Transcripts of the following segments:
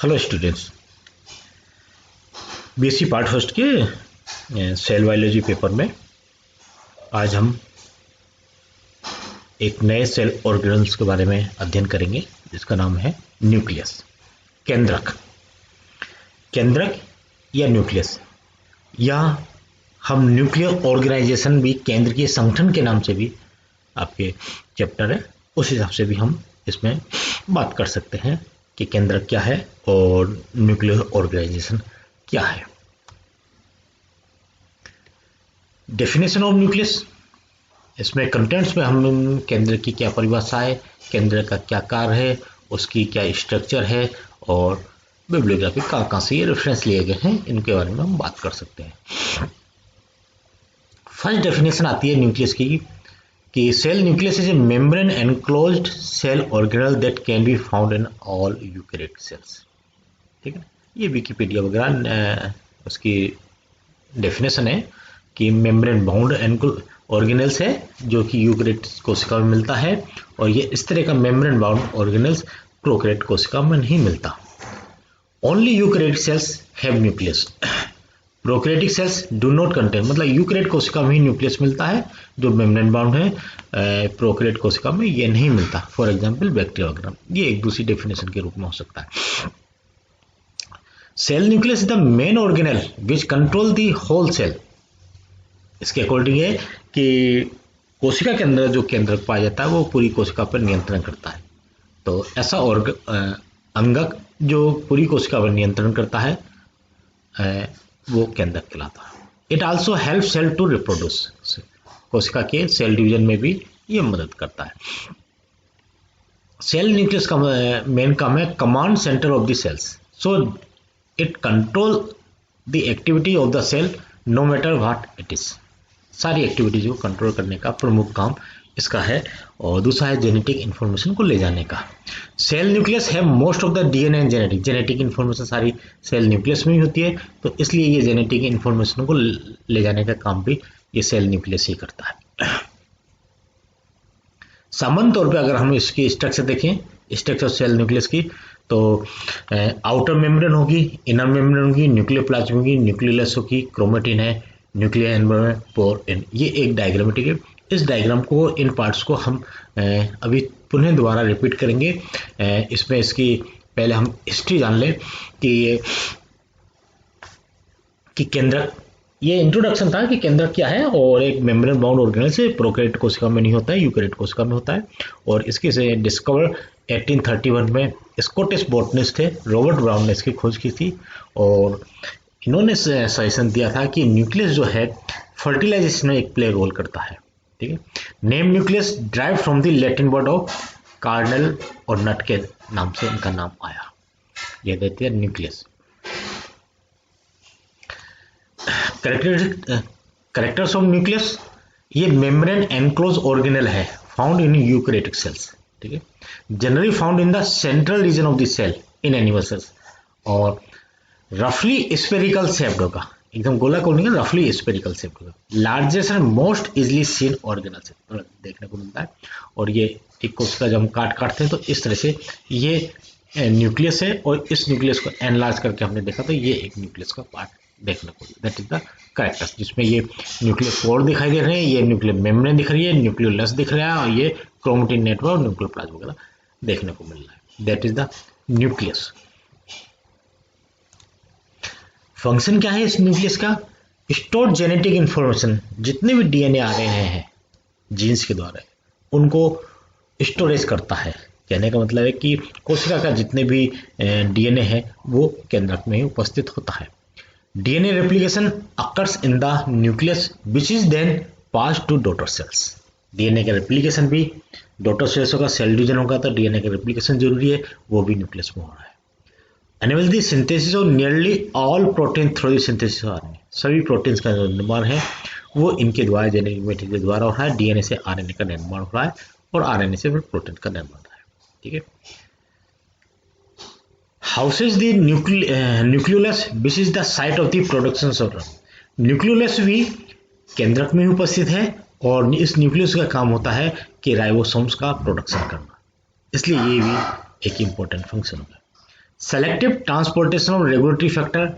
Hello students, BSc part first के cell biology paper में आज हम एक नए सेल ऑर्गेनल्स के बारे में अध्ययन करेंगे जिसका नाम है न्यूक्लियस। केंद्रक या न्यूक्लियस, या हम न्यूक्लियर ऑर्गेनाइजेशन भी केंद्र के संगठन के नाम से भी आपके चैप्टर है, उस हिसाब से भी हम इसमें बात कर सकते हैं कि केंद्रक क्या है और न्यूक्लियर ऑर्गेनाइजेशन क्या है। डेफिनेशन ऑफ न्यूक्लियस, इसमें कंटेंट्स में हम केंद्र की क्या परिभाषा है, केंद्र का क्या कार्य है, उसकी क्या स्ट्रक्चर है और बिब्लियोग्राफी कहाँ से ये रेफरेंस लिए गए हैं, इनके बारे में हम बात कर सकते हैं। फर्स्ट डेफिनेशन आती है न्यूक्लियस की कि cell nucleus is a membrane enclosed cell organelle that can be found in all eukaryotic cells. ठीक है, ये विकिपीडिया वगैरह उसकी डेफिनेशन है कि मेम्ब्रेन बाउंड ऑर्गेनल्स है जो कि यूकैरियोटिक कोशिका में मिलता है, और ये इस तरह का मेम्ब्रेन बाउंड ऑर्गेनल्स प्रोकैरियोटिक कोशिका में नहीं मिलता। Only eukaryotic cells have nucleus, prokaryotic cells do not contain, मतलब यूकैरियोटिक कोशिका में ही न्यूक्लियस मिलता है जो मेम्ब्रेन बाउंड है, प्रोकैरियोटिक कोशिका में ये नहीं मिलता। फॉर एग्जांपल बैक्टीरिया वगैरह, ये एक दूसरी डेफिनेशन के रूप में हो सकता है। Cell nucleus is the main organelle which control the whole cell. इसके अकॉर्डिंग है कि कोशिका के अंदर जो केंद्रक पाया जाता है वो पूरी कोशिका पर नियंत्रण करता है। तो ऐसा अंगक जो पूरी कोशिका पर नियंत्रण करता है वो केंद्रक कहलाता है। It also help cell to reproduce, कोशिका के सेल डिवीजन में भी ये मदद करता है। सेल न्यूक्लियस का मेन काम है command center of the cells, so it control the activity of the cell no matter what it is. सारी एक्टिविटीज को कंट्रोल करने का प्रमुख काम इसका है। और दूसरा है जेनेटिक इंफॉर्मेशन को ले जाने का। सेल न्यूक्लियस है most of the DNA and genetic information सारी सेल न्यूक्लियस में ही होती है, तो इसलिए ये जेनेटिक इंफॉर्मेशन को ले जाने का काम भी ये सेल न्यूक्लियस ही करता है। सामान्य तौर पे अगर हम इसकी स्ट्रक्चर देखें, स्ट्रक्चर सेल न्यूक्लियस की, तो आउटर मेम्ब्रेन होगी, इनर मेम्ब्रेन होगी, न्यूक्लियोप्लाज्म होगी, न्यूक्लियस होगी, क्रोमेटिन है, न्यूक्लियर एनवायरनमेंट, पोर। ये एक डायग्रामेटिक है। इस डायग्राम को, इन पार्ट्स को हम अभी पुनः दोबारा रिपीट करेंगे। इसमें इसकी पहले हम हिस्ट्री जान लें कि केंद्रक, ये इंट्रोडक्शन था कि केंद्रक क्या है, और एक मेम्ब्रेन बाउंड ऑर्गेनल से प्रोकैरियोटिक कोशिका में नहीं होता है, यूकैरियोटिक कोशिका में होता है। और इसके से डिस्कवर 1831 में स्कॉटिश बॉटनिस्ट थे रॉबर्ट ब्राउन ने इसकी खोज की थी, और इन्होंने सजेशन दिया था कि न्यूक्लियस जो है फर्टिलाइजेशन में एक प्ले रोल करता है। ठीक है, name nucleus derived from the Latin word of cardinal और नट के नाम से इनका नाम आया। यह देती है न्यूक्लियस। कैरेक्टर्स ऑफ न्यूक्लियस, ये मेम्ब्रेन एनक्लोज ऑर्गेनल है फाउंड इन यूकैरियोटिक सेल्स। ठीक है, generally found in the central region of the cell in animal cells, और रफली स्फेरिकल शेप्ड होगा, एकदम गोलाकार नहीं, रफली स्फेरिकल शेप्ड होगा। Largest and most easily seen organelle से देखने को मिलता है। और ये एक कोशिका जब हम काटते हैं तो इस तरह से ये न्यूक्लियस है, और इस न्यूक्लियस को एनलार्ज करके हमने देखा तो ये एक न्यूक्लियस का पार्ट देखने को, दैट इज द कैरेक्टर्स, जिसमें ये न्यूक्लियर पोर दिखाई दे रहे हैं, ये न्यूक्लियर मेम्ब्रेन दिख रही है, न्यूक्लियोलस दिख रहा है, और ये क्रोमेटिन नेटवर्क, न्यूक्लियोप्लाज्म वगैरह देखने को मिल रहा है। That is the nucleus. Function क्या है इस न्यूक्लियस का? स्टोर जेनेटिक इंफॉर्मेशन, जितने भी डीएनए आ रहे हैं जीन्स के द्वारा, उनको स्टोरेज करता है। कहने का मतलब है कि कोशिका का जितने भी डीएनए है वो केंद्रक में ही उपस्थित होता है। DNA replication occurs in the nucleus which is then pass to daughter cells. DNA का रेप्लिकेशन भी डॉटर सेल्स होगा, सेल डिवीजन होगा, तो डीएनए का रेप्लिकेशन जरूरी है, वो भी न्यूक्लियस में हो रहा है। Enable the synthesis of nearly all protein through the synthesis of RNA. सभी प्रोटीन्स का जो निर्माण है वो इनके द्वारा, जेनेटिक मटेरियल के द्वारा हो रहा है। डीएनए से आरएनए का निर्माण हो रहा है, और आरएनए से फिर प्रोटीन का निर्माण हो रहा है। ठीक है, houses the nucleolus which is the site of the production of nucleolus भी केंद्रक में उपस्थित है, और इस न्यूक्लियस का काम होता है कि राइबोसोम्स का प्रोडक्शन करना, इसलिए ये भी एक इंपॉर्टेंट फंक्शन होता है। Selective transportation of regulatory factor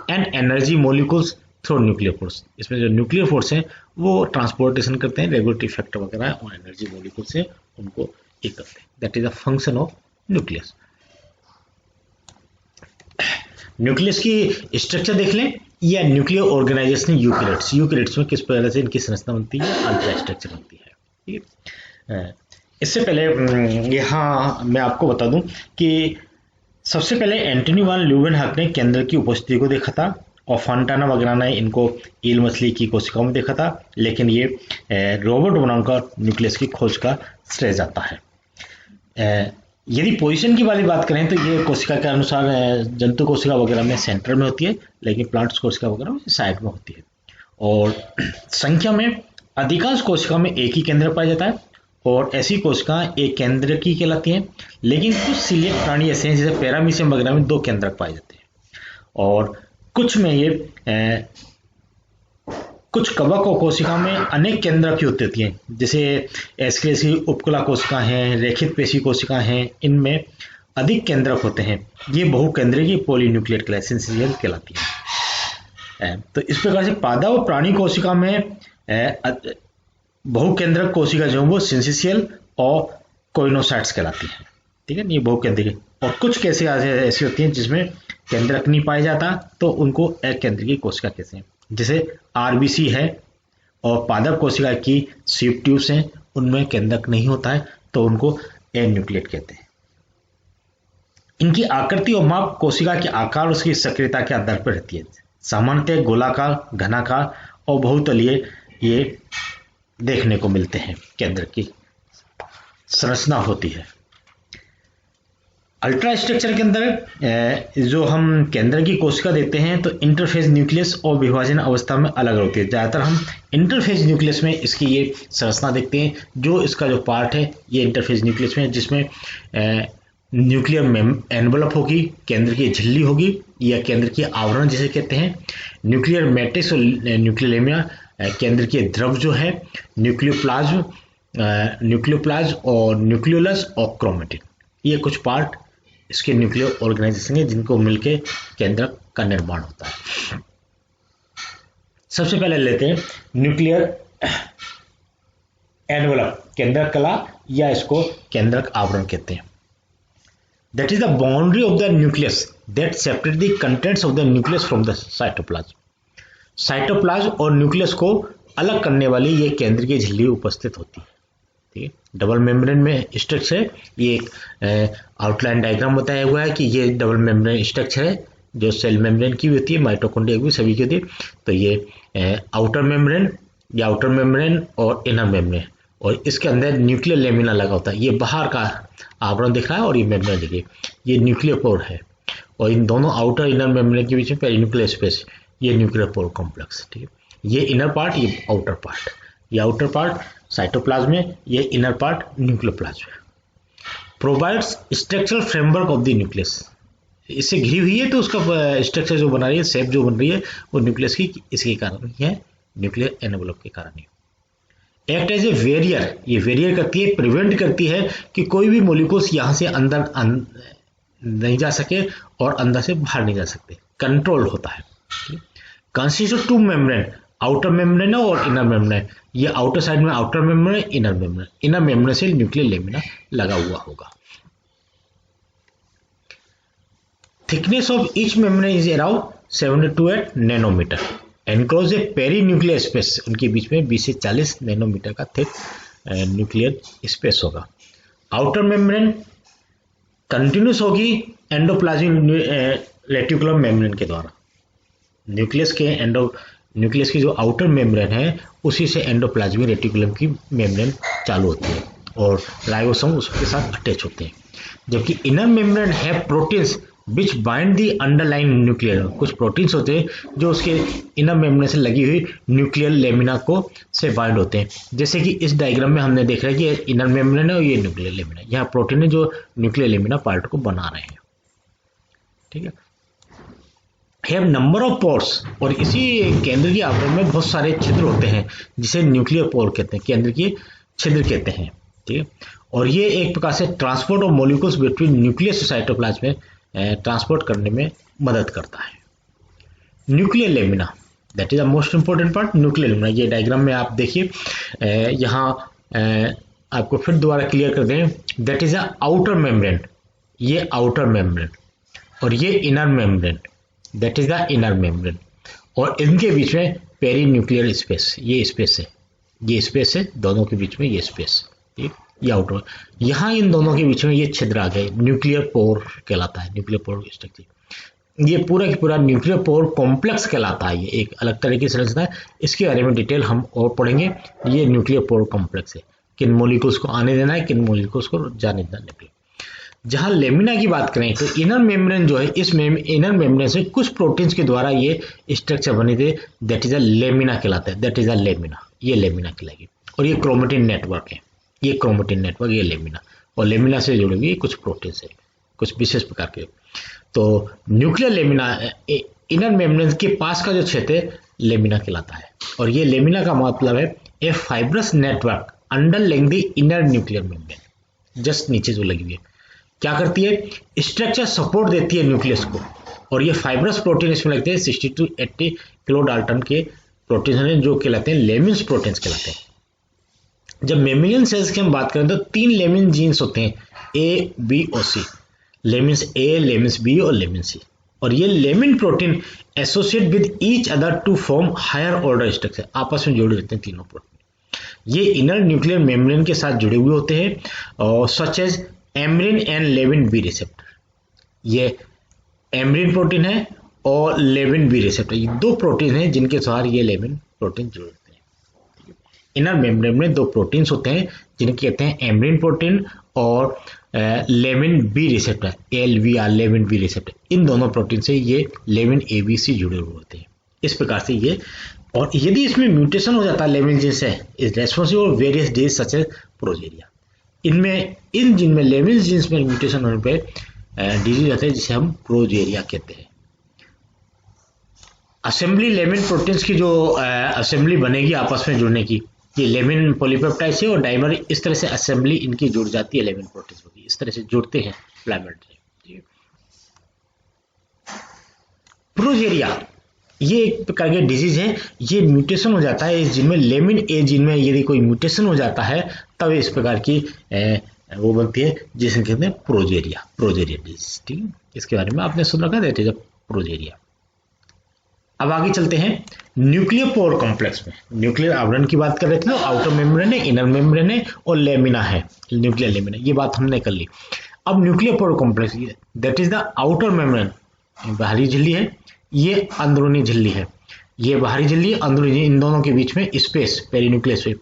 and energy molecules through nuclear force. इसमें जो न्यूक्लियर फोर्स है वो ट्रांसपोर्टेशन करते हैं रेगुलेटरी फैक्टर वगैरह और एनर्जी मॉलिक्यूल से उनको ये करते हैं। That is the function of nucleus. Nucleus की स्ट्रक्चर देख लें, या न्यूक्लियर ऑर्गेनाइजेशन यूकैरियोट्स। यूकैरियोट्स में किस प्रकार से इनकी संरचना बनती है, अल्ट्रा स्ट्रक्चर बनती है। ठीक है, इससे पहले यहाँ मैं आपको बता दूं कि सबसे पहले एंटनी वान ल्यूवेनहॉक ने केंद्र की उपस्थिति को देखा था और फॉन्टाना वगैरह ने इनको ईल मछली की कोशिकाओं में देखा था, लेकिन ये रॉबर्ट ब्राउन का न्यूक्लियस की खोज का श्रेय जाता है। यदि पोजीशन की वाली बात करें तो ये कोशिका के अनुसार जंतु कोशिका वगैरह में सेंटर में होती है, लेकिन प्लांट्स कोशिका वगैरह साइड में होती है। और संख्या में अधिकांश कोशिका में एक ही केंद्र पाया जाता है और ऐसी कोशिका एक केंद्र की कहलाती हैं, लेकिन कुछ सिलियक प्राणी ऐसे हैं जैसे पैरामीशियम वगैरह में दो केंद्रक पाए जाते हैं। और कुछ में ये कुछ कवक और कोशिका में अनेक केंद्रक की होती हैं, जैसे एस्केलेसी उपकला कोशिका हैं, रेखित पेशी कोशिका हैं, इनमें अधिक केंद्रक होते हैं। ये बहुकेंद्रीय पॉलीन्यूक्लिएट सिंसिशियल कहलाती हैं। तो इस प्रकार से पादप और प्राणी कोशिका में बहुकेंद्रक कोशिका जो वो सिंसिशियल और कोइनोसाइट्स कहलाती हैं। ठीक है, ये बहुकेंद्रीय। और कुछ कैसे ऐसी होती हैं जिसमें केंद्रक नहीं पाया जाता, तो उनको एक केंद्रीय कोशिका कहते हैं। जैसे आरबीसी है और पादप कोशिका की सीप ट्यूब्स हैं, उनमें केंद्रक नहीं होता है, तो उनको एन्यूक्लिएट कहते हैं। इनकी आकृति और माप कोशिका के आकार उसकी सक्रियता के आधार पर रहती है। सामान्यतः गोलाकार, घनाकार और बहुतलीय ये देखने को मिलते हैं। केंद्र की संरचना होती है। अल्ट्रा स्ट्रक्चर के अंदर जो हम केंद्र की कोशिका देते हैं तो इंटरफेज न्यूक्लियस और विभाजन अवस्था में अलग होती है। ज़्यादातर हम इंटरफेज न्यूक्लियस में इसकी ये संरचना देखते हैं। जो इसका जो पार्ट है ये इंटरफेज न्यूक्लियस में, जिसमें न्यूक्लियर एनवलप होगी, केंद्र की झिल्ली होगी या केंद्र की आवरण जिसे कहते हैं, न्यूक्लियर मैट्रिक्स और न्यूक्लियर लेमिना, केंद्र के द्रव जो है, न्यूक्लियोप्लाज्म और न्यूक्लियोलस और क्रोमेटिन, ये कुछ पार्ट इसके न्यूक्लियर ऑर्गेनाइजेशन है जिनको मिलके केंद्रक का निर्माण होता है। सबसे पहले लेते हैं न्यूक्लियर एनवलप, केंद्रक कला, या इसको केंद्रक आवरण कहते हैं। That is the boundary of the nucleus that separate the contents of the nucleus from the cytoplasm. Cytoplasm और न्यूक्लियस को अलग करने वाली ये केंद्र की झिल्ली उपस्थित होती है। ठीक है, डबल मेम्ब्रेन में स्ट्रक्चर, ये एक आउटलाइन डायग्राम बताया हुआ है कि ये डबल मेम्ब्रेन स्ट्रक्चर है जो सेल मेम्ब्रेन की होती है, माइटोकॉन्ड्रिया की सभी की होती है। तो ये आउटर मेम्ब्रेन या आउटर मेम्ब्रेन और इनर मेम्ब्रेन, और इसके अंदर न्यूक्लियर लेमिना लगा होता है। ये बाहर का आवरण दिख रहा है और ये मेम्ब्रेन देखिए, ये न्यूक्लियर पोर है और इन दोनों आउटर इनर मेम्ब्रेन के बीच में पेरीन्यूक्लियर स्पेस, ये न्यूक्लियर पोर कॉम्प्लेक्स। ठीक है, ये इनर पार्ट, ये आउटर पार्ट, ये आउटर पार्ट साइटोप्लाज्म में, ये इनर पार्ट न्यूक्लियोप्लाज्म में। Provides structural framework of the nucleus, इससे घिरी हुई है तो उसका स्ट्रक्चर जो बना रही है, शेप जो बन रही है वो न्यूक्लियस की इसके कारण ही है, न्यूक्लियर एनवलप के कारण ही। एक्ट एज ए वेरियर, ये वेरियर करती है, प्रिवेंट करती है कि कोई भी मोलिक्यूल्स यहाँ से अंदर नहीं जा सके और अंदर से बाहर नहीं जा सकते, कंट्रोल होता है। Consist of two membrane, outer membrane और इनर मेम्ब्रेन। ये आउटर साइड में outer membrane, inner membrane, inner membrane से न्यूक्लियर लेमिना लगा हुआ होगा। Thickness of each membrane is around 7 to 8 nanometre. Enclose a perinuclear space, उनके बीच में 20 से 40 नैनोमीटर का थिक न्यूक्लियर स्पेस होगा। आउटर मेम्ब्रेन कंटिन्यूस होगी एंडोप्लाज्मिक रेटिकुलम मेम्ब्रेन के द्वारा। न्यूक्लियस की जो आउटर मेम्ब्रेन है उसी से एंडोप्लाज्मिक रेटिकुलम की मेम्ब्रेन चालू होती है और राइबोसोम उसके साथ अटैच होते हैं। जबकि इनर मेम्ब्रेन है proteins which bind the underline nuclear, कुछ प्रोटीन्स होते हैं जो उसके इनर मेम्ब्रेन से लगी हुई न्यूक्लियर लेमिना को से बाइंड होते हैं। जैसे कि इस डायग्राम में हमने देख रहा है कि इनर मेम्ब्रेन है और ये न्यूक्लियर लेमिना, यहाँ प्रोटीन है जो न्यूक्लियर लेमिना पार्ट को बना रहे हैं। ठीक है, हैव नंबर ऑफ पोर्स, और इसी केंद्र की आवरण में बहुत सारे छिद्र होते हैं जिसे न्यूक्लियर पोर कहते हैं, केंद्र के छिद्र कहते हैं। ठीक है, और ये एक प्रकार से transport of molecules between nucleus और साइटोप्लाज्म में ट्रांसपोर्ट करने में मदद करता है। Nuclear lamina, that is the most important part. Nuclear lamina, ये डायग्राम में आप देखिए, यहाँ आपको फिर दोबारा क्लियर कर दें, that is the outer membrane, ये आउटर मेम्ब्रेन, और ये inner membrane, that is the inner membrane, और इनके बीच में पेरी न्यूक्लियर स्पेस, ये स्पेस है, ये स्पेस है, दोनों के बीच में ये स्पेस, ठीक, ये आउटर। यहाँ इन दोनों के बीच में ये छिद्र आ गए, न्यूक्लियर पोर कहलाता है, न्यूक्लियर पोर स्ट्रक्चर। ये पूरा की पूरा न्यूक्लियर पोर कॉम्प्लेक्स कहलाता है, ये एक अलग तरह की संरचना है, इसके बारे में डिटेल हम और पढ़ेंगे। ये न्यूक्लियर पोर कॉम्प्लेक्स है, किन मॉलिक्यूल्स को आने देना है, किन मॉलिक्यूल्स को जाने देना है। जहां लेमिना की बात करें तो इनर मेम्ब्रेन जो है, इस इनर मेम्ब्रेन से कुछ प्रोटीन्स के द्वारा ये स्ट्रक्चर बने थे, दैट इज अ लेमिना कहलाता है, दैट इज अ लेमिना, ये लेमिना कहलाएगी। और ये क्रोमेटिन नेटवर्क है, ये क्रोमेटिन नेटवर्क, ये लेमिना, और लेमिना से जुड़े हुए कुछ प्रोटीन्स है, कुछ विशेष प्रकार के। तो न्यूक्लियर लेमिना, इनर मेम्ब्रेन के पास का जो क्षेत्र है लेमिना कहलाता है। और ये लेमिना का मतलब है a fibrous network underlying the inner nuclear membrane, just नीचे जो लगी हुई है, क्या करती है, स्ट्रक्चर सपोर्ट देती है न्यूक्लियस को। और ये फाइब्रस प्रोटीन इसमें लगते हैं 60 to 80 किलो डाल्टन के प्रोटीन हैं, जो कहलाते हैं लेमिन्स प्रोटीन्स कहलाते हैं। जब मेमिलियन सेल्स की हम बात करें तो 3 लेमिन जीन्स होते हैं, ए, बी और C, lamins A, lamins B और लेमिन सी। और ये lamin protein associate with each other to form higher order structure, आपस में जुड़े रहते हैं तीनों प्रोटीन। ये इनर न्यूक्लियर मेम्ब्रेन के साथ जुड़े हुए होते हैं, और such as emerin and lamin B receptor, ये एमरिन प्रोटीन है और लेविन बी रिसेप्टर, ये दो प्रोटीन हैं जिनके साथ ये लेविन प्रोटीन जुड़े होते हैं। इनर मेम्ब्रेन में 2 प्रोटीन्स होते हैं जिनके कहते हैं एमरिन प्रोटीन और lamin B receptor, LVR, lamin B receptor. इन दोनों प्रोटीन से ये लेविन ABC जुड़े हुए होते हैं। इस प्रकार से ये, और यदि इसमें म्यूटेशन हो जाता है लेविन जीन से, is responsible for various disease such as progeria. इनमें, इन जिन में लेविन जीन्स में म्यूटेशन होने पे डिजीज होते हैं जिसे हम प्रोजेरिया कहते हैं। असेंबली लेमिन प्रोटीन्स की जो असेंबली बनेगी आपस में जुड़ने की, ये लेमिन पॉलीपेप्टाइड से और डाइमर, इस तरह से असेंबली इनकी जुड़ जाती है, लेमिन प्रोटीन्स होगी, इस तरह से जुड़ते हैं फिलामेंट से। प्रोजेरिया ये एक प्रकार के डिजीज है, ये म्यूटेशन हो जाता है इस जीन में, लेमिन ए जीन में यदि कोई म्यूटेशन हो जाता है तब इस प्रकार की वो बनती है जिसे कहते हैं प्रोजेरिया, प्रोजेरिया डिजीज। ठीक है, इसके बारे में आपने सुन रखा है, प्रोजेरिया। अब आगे चलते हैं न्यूक्लियर पोर कॉम्प्लेक्स में। न्यूक्लियर आवरण की बात कर रहे थे, तो आउटर मेम्ब्रेन है, इनर मेम्ब्रेन है और लेमिना है, न्यूक्लियर लेमिना, ये बात हमने कर ली। अब nuclear pore complex, that is the outer membrane, बाहरी झिल्ली है, ये अंदरूनी झिल्ली है, ये बाहरी झिल्ली, अंदरूनी, इन दोनों के बीच में स्पेस, पेरीन्यूक्लियस है,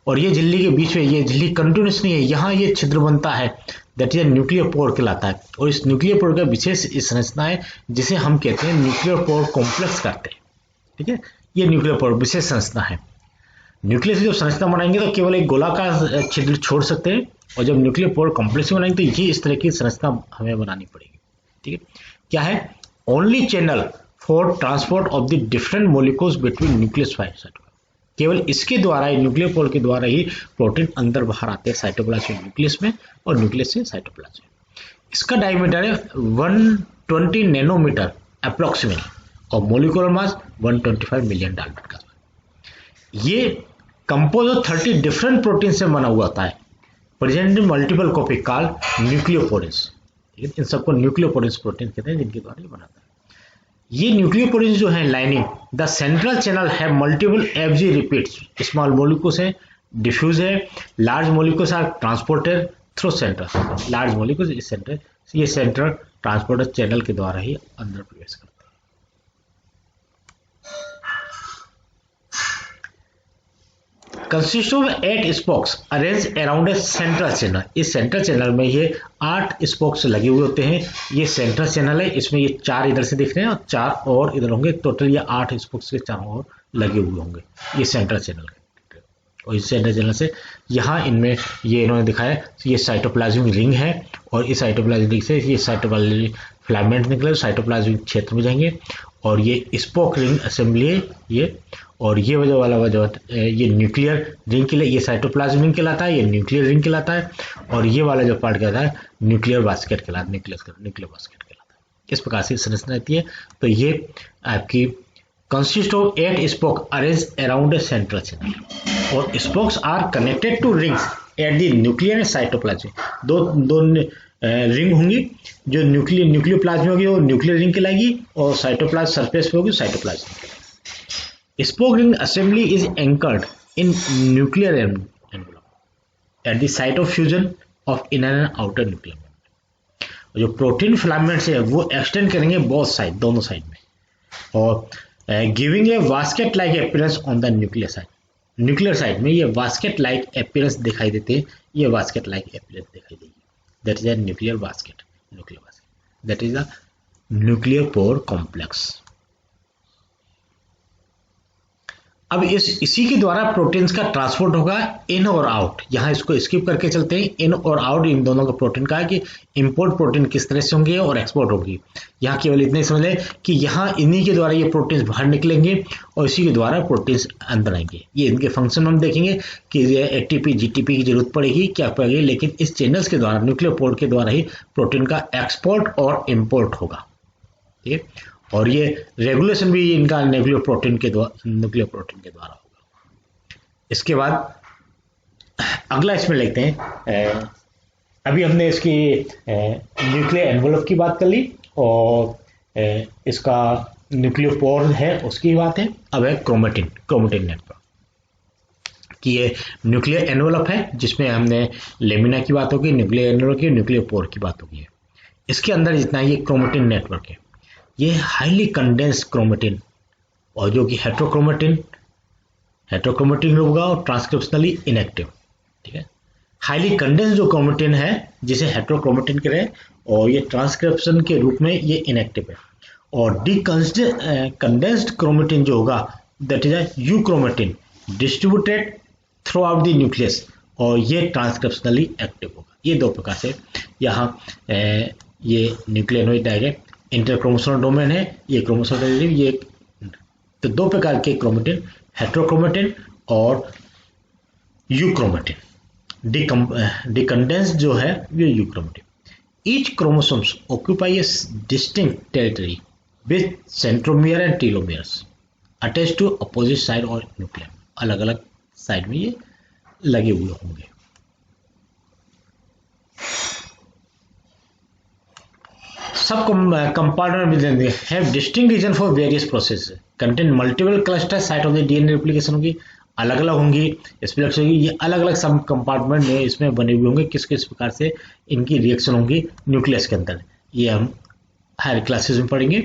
और ये झिल्ली के बीच में, ये झिल्ली कंटिन्यूस नहीं है, यहाँ ये छिद्र बनता है, दैट इज न्यूक्लियर पोर कहलाता है। और इस न्यूक्लियर पोर का विशेष संरचना है जिसे हम कहते हैं न्यूक्लियर पोर कॉम्प्लेक्स करते हैं। ठीक है, ये न्यूक्लियर पोर विशेष संरचना है। न्यूक्लियस की जब संरचना बनाएंगे तो केवल एक गोलाकार छिद्र छोड़ सकते हैं, और जब न्यूक्लियर पोर कॉम्प्लेक्स बनाएंगे तो ये इस तरह की संरचना हमें बनानी पड़ेगी। ठीक है, क्या है, only channel for transport of the different molecules between nucleus cytoplasm, केवल इसके द्वारा ही, न्यूक्लियर पोर के द्वारा ही प्रोटीन अंदर बाहर आते हैं साइटोप्लाज्म से न्यूक्लियस में और न्यूक्लियस से साइटोप्लाज्म में। इसका डायमीटर है 120 नैनोमीटर अप्रोक्सीमेट और मोलिकुलर मास 125 मिलियन डाल्टन का। ये कंपोज ऑफ 30 डिफरेंट प्रोटीन से बना हुआ होता है, present in multiple copy called nucleoporins. इन सबको न्यूक्लियोपोरेंस प्रोटीन कहते हैं जिनके द्वारा ये बनाता है। ये न्यूक्लियोपोरेंस जो है लाइनिंग द सेंट्रल चैनल है multiple FG repeats, small molecules है, डिफ्यूज है, large molecules are transported through central, large molecules इस सेंटर, ये सेंट्रल ट्रांसपोर्टर चैनल के द्वारा ही अंदर प्रवेश करते हैं। Consist of 8 spokes arrange around a central channel, इस सेंट्रल चैनल में ये 8 स्पोक्स लगे हुए होते हैं। ये सेंट्रल चैनल है, इसमें ये 4 इधर से दिख रहे हैं और 4 और इधर होंगे, टोटल ये 8 स्पोक्स के चारों ओर लगे हुए होंगे, ये सेंट्रल चैनल है। और इस सेंट्रल चैनल से यहाँ इनमें ये इन्होंने दिखाया, ये साइटोप्लाज्मिक रिंग है, और इस साइटोप्लाज्मिक रिंग से ये साइटोप्लाज्मिक फिलामेंट निकले, साइटोप्लाज्मिक क्षेत्र में जाएंगे, और ये स्पोक रिंग असेंबली है ये, और ये वजह वाला वजह ये न्यूक्लियर रिंग के लिए, ये साइटोप्लाज्म रिंग कहलाता है, ये न्यूक्लियर रिंग कहलाता है, और ये वाला जो पार्ट कहलाता है न्यूक्लियर बास्केट कहलाता है, न्यूक्लियर बास्केट कहलाता है। इस प्रकार से संरचना रहती है। तो ये आपकी consist of 8 spoke arrange around a central channel और spokes are connected to rings at the nuclear cytoplasm. दो रिंग होंगी, जो न्यूक्लियोप्लाज्म होगी वो न्यूक्लियर रिंग कहलाएगी और साइटोप्लाज्म सरफेस पे होगी cytoplasm. Spoke ring assembly is anchored in nuclear envelope at the site of fusion of inner and outer nuclear. जो प्रोटीन फिलामेंट्स है वो एक्सटेंड करेंगे बोथ साइड, दोनों साइड में, और giving a basket like appearance on the nuclear side. Nuclear side में ये basket like appearance दिखाई देते हैं, ये बास्केट लाइक अपीयरेंस दिखाई देगी, that is a nuclear basket, that is a nuclear pore complex. अब इसी के द्वारा प्रोटीन्स का ट्रांसपोर्ट होगा इन और आउट। यहाँ इसको स्किप करके चलते हैं, इन और आउट इन दोनों का प्रोटीन का है कि इंपोर्ट प्रोटीन किस तरह से होंगे और एक्सपोर्ट होगी। यहाँ केवल इतने समझ लें कि यहाँ इन्हीं के द्वारा ये प्रोटीन्स बाहर निकलेंगे और इसी के द्वारा प्रोटीन्स अंदर आएंगे। ये इनके फंक्शन हम देखेंगे कि एटीपी जीटीपी की जरूरत पड़ेगी क्या पड़ेगी, लेकिन इस चैनल्स के द्वारा न्यूक्लियर पोर के द्वारा ही प्रोटीन का एक्सपोर्ट और इम्पोर्ट होगा। ठीक है, और ये रेगुलेशन भी इनका न्यूक्लियर प्रोटीन के द्वारा होगा। इसके बाद अगला इसमें लिखते हैं, अभी हमने इसकी न्यूक्लियर एनवेलप की बात कर ली और इसका न्यूक्लियर पोर है उसकी बात है। अब है क्रोमेटिन नेटवर्क कि ये न्यूक्लियर एनवेलप है जिसमें हमने लेमिना की बात होगी, न्यूक्लियर एनवेलप की, न्यूक्लियर पोर की बात होगी। इसके अंदर जितना ये क्रोमेटिन नेटवर्क है, ये हाईली कंडेंस्ड क्रोमेटिन और जो कि हेट्रोक्रोमेटिन होगा और ट्रांसक्रिप्शनली इनएक्टिव। ठीक है, हाईली कंडेंस्ड जो क्रोमेटिन है जिसे हेट्रोक्रोमेटिन कह रहे हैं और ये ट्रांसक्रिप्शन के रूप में ये इनएक्टिव है। और कंडेंस्ड क्रोमेटिन जो होगा that is a euchromatin distributed through out the nucleus और ये ट्रांसक्रिप्शनली एक्टिव होगा। ये दो प्रकार से यहाँ ये न्यूक्लियोटाइड डायरेक्ट इंटरक्रोमोसोमल डोमेन है, ये क्रोमोसोमल ये। तो दो प्रकार के क्रोमेटिन, हेट्रोक्रोमेटिन और यूक्रोमेटिन। डिकंडेंस जो है ये euchromatin. Each chromosomes occupy a distinct territory with centromere and telomeres attach to opposite side और न्यूक्लियर। अलग अलग साइड में ये लगे हुए होंगे। सब compartment within have distinct region for various processes, contain multiple cluster site of the DNA replication होगी, अलग अलग होंगी, स्प्लेक्स होगी। ये अलग अलग सब कंपार्टमेंट में इसमें बने हुए होंगे, किस किस प्रकार से इनकी रिएक्शन होंगी न्यूक्लियस के अंदर, ये हम हायर क्लासेस में पढ़ेंगे।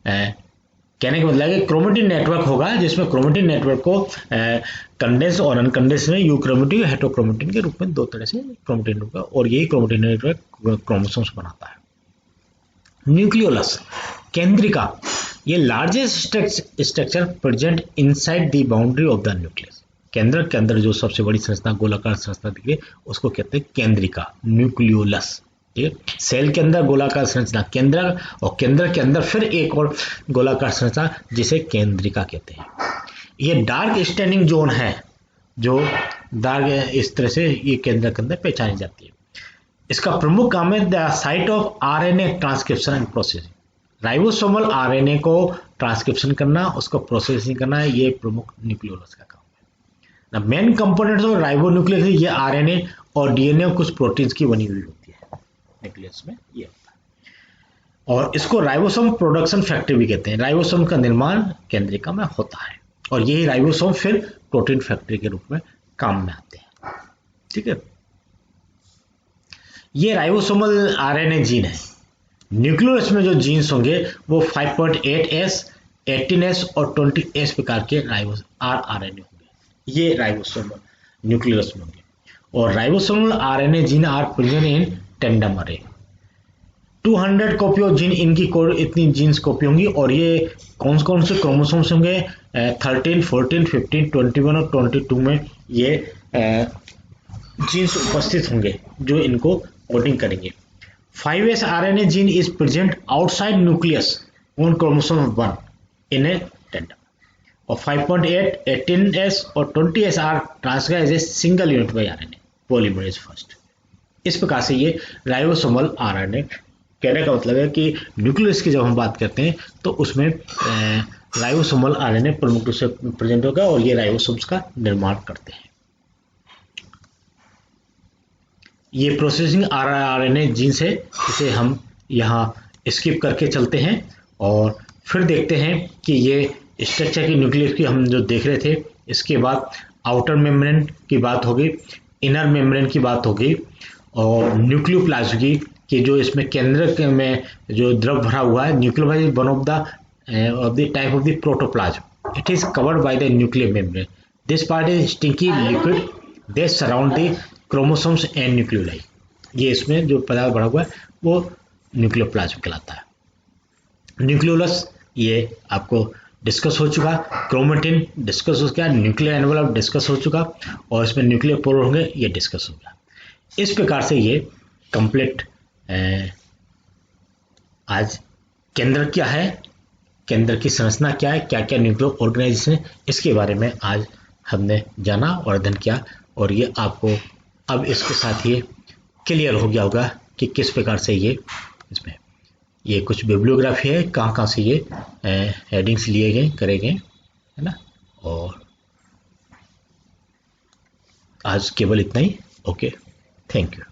कहने का मतलब है कि क्रोमेटिन नेटवर्क होगा जिसमें क्रोमेटिन नेटवर्क को कंडेंस और अनकंडेंस में यूक्रोमेटिन हेट्रोक्रोमेटिन के रूप में दो तरह से क्रोमेटिन होगा और यही क्रोमेटिन नेटवर्क क्रोमोसोम्स बनाता है। न्यूक्लियोलस केंद्रिका, ये largest structure present inside the boundary of the nucleus. केंद्र के अंदर जो सबसे बड़ी संरचना गोलाकार संरचना दिखे उसको कहते हैं केंद्रिका, न्यूक्लियोलस। ठीक, सेल के अंदर गोलाकार संरचना केंद्र और केंद्र के अंदर फिर एक और गोलाकार संरचना जिसे केंद्रिका कहते हैं। ये डार्क स्टैंडिंग जोन है, जो डार्क इस तरह से ये केंद्र के अंदर पहचानी जाती है। इसका प्रमुख काम है the site of RNA transcription and processing. Ribosomal RNA को ट्रांसक्रिप्शन करना, उसको प्रोसेसिंग करना, ये प्रमुख न्यूक्लियोलस का काम है। The main components of ribonuclease, ये आरएनए और डीएनए और कुछ प्रोटीन्स की बनी हुई होती है न्यूक्लियस में, ये होता है। और इसको राइबोसोम प्रोडक्शन फैक्ट्री भी कहते हैं। राइबोसोम का निर्माण केंद्रिका में होता है और यही राइबोसोम फिर प्रोटीन फैक्ट्री के रूप में काम में आते हैं। ठीक है, ये राइबोसोमल आरएनए जीन है। न्यूक्लियोलस में जो जीन्स होंगे वो 5.8S, 18S और 20S प्रकार के आरएनए होंगे। ये राइबोसोमल न्यूक्लियोलस में होंगे और ribosomal RNA gene are present in tandem array. 200 copy of gene, इनकी इतनी जीन्स कॉपी होंगी और ये कौन से क्रोमोसोम्स होंगे 13, 14, 15, 21 और 22 में ये जीन्स उपस्थित होंगे जो इनको कोडिंग करेंगे। 5S RNA gene is present outside nucleus on chromosome 1 in a tandem और 5.8, 18S और 20S are transcribe as a single unit by RNA polymerase first. इस प्रकार से ये राइबोसोमल RNA कहने का मतलब है कि न्यूक्लियस की जब हम बात करते हैं तो उसमें राइबोसोमल आरएनए प्रमुख रूप से प्रेजेंट होगा और ये राइबोसोम्स का निर्माण करते हैं। ये प्रोसेसिंग आरएनए जीन्स है, इसे हम यहाँ स्किप करके चलते हैं और फिर देखते हैं कि ये स्ट्रक्चर की न्यूक्लियस की हम जो देख रहे थे, इसके बाद आउटर मेम्ब्रेन की बात होगी, इनर मेम्ब्रेन की बात होगी और न्यूक्लियोप्लाज्म की जो इसमें केंद्र में जो द्रव भरा हुआ है, nucleoplasm one of the type of the protoplasm, it is covered by the nuclear membrane. This part is stinky liquid they surround the chromosomes and nucleoli. ये इसमें जो पदार्थ भरा हुआ है वो न्यूक्लियोप्लाज्म कहलाता है। न्यूक्लियोलस ये आपको डिस्कस हो चुका, क्रोमेटिन डिस्कस हो चुका, न्यूक्लियर एनवेलप डिस्कस हो चुका और इसमें न्यूक्लियर पोर होंगे, ये डिस्कस हो गया। इस प्रकार से ये कंप्लीट आज केंद्र क्या है, केंद्र की संरचना क्या है, क्या क्या न्यूक्लियर ऑर्गेनाइजेशन है, इसके बारे में आज हमने जाना और अध्ययन किया और ये आपको अब इसके साथ ये क्लियर हो गया होगा कि किस प्रकार से ये इसमें ये कुछ बिब्लियोग्राफी है, कहाँ कहाँ से ये हेडिंग्स लिए गए करे गए, है ना। और आज केवल इतना ही। Okay, thank you.